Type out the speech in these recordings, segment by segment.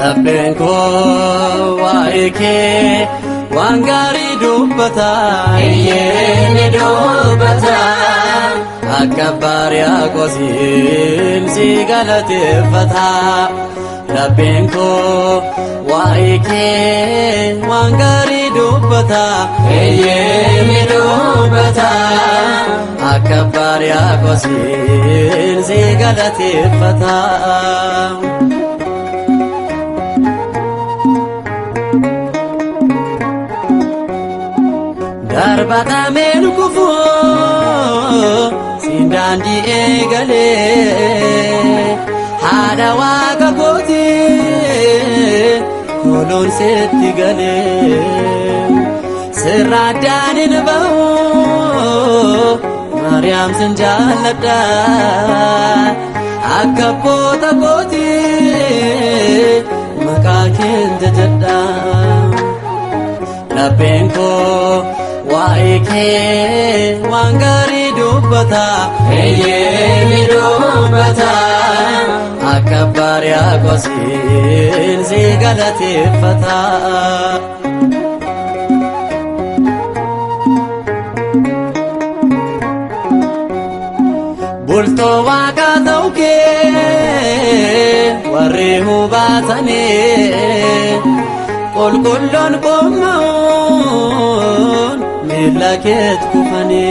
Labbenko waike wangari dubbata Iyyeni dubbata Akkabaria kosin si galateeffata Labbenko waike wangari dubbata Iyyeni dubbata Akkabaria kosin si galateeffata Darbata melukufu sindandi egale hada waqa koti kolon setti gale siradanin bahu Maryam sinjalada akapota koti makakin jadda Labbenko waike wangari dubbata Iyyeni dubbata Akkabaria kosin si galateeffata Bultoo waaqa ta'uke warri hubatane qulqulloon qommoon miilla keet kufane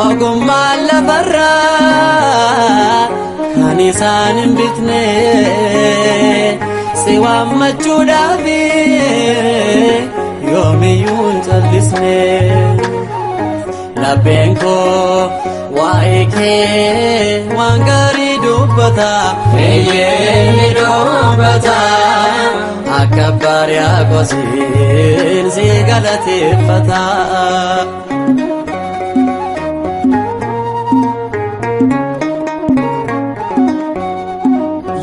ogummaan lafarraa kan isaan hin bitne si waammachuudhaafi yoomiyyuu hin callisne Labbenko waike wangari dubbata Iyyeni dubbata Akkabaria kosin si galateeffata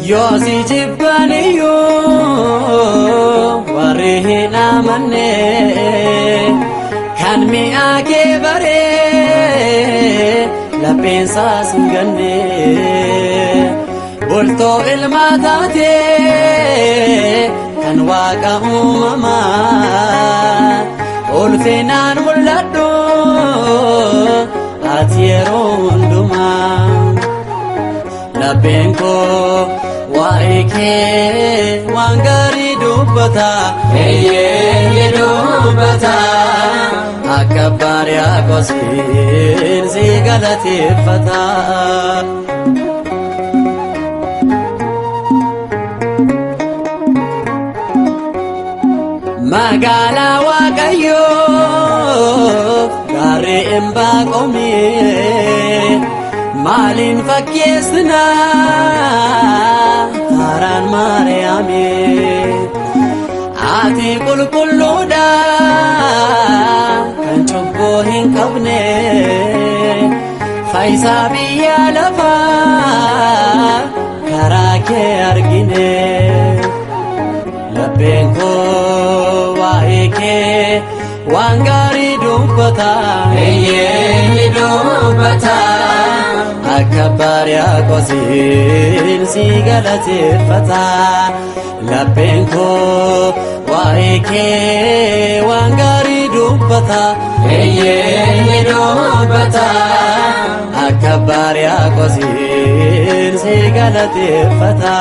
Yoo si jibbaniyyuu warri hin amanne kan mi'a kee baree lapheensaas hin ganne bultoo ilma taatee kan waaqa uumamaa ulfinaan mul'adhu ati yeroo hundumaa Labbenko waike wangari dubbata Iyyeni dubbata Akkabaria kosin si galateeffata Magala waaqayyoo gaarri Imbaaqoome maalin fakkeessina karaan Maariyaame ati qulqulluudha kan cubbuu hin qabne fayyisaa biyya lafaa karaa kee argine Labbenko waike wangari dubbata Iyyeni dubbata Akkabaria kosin si galateeffata Labbenko waike wangari dubbata Iyyeni dubbata Akkabaria kosin si galateeffata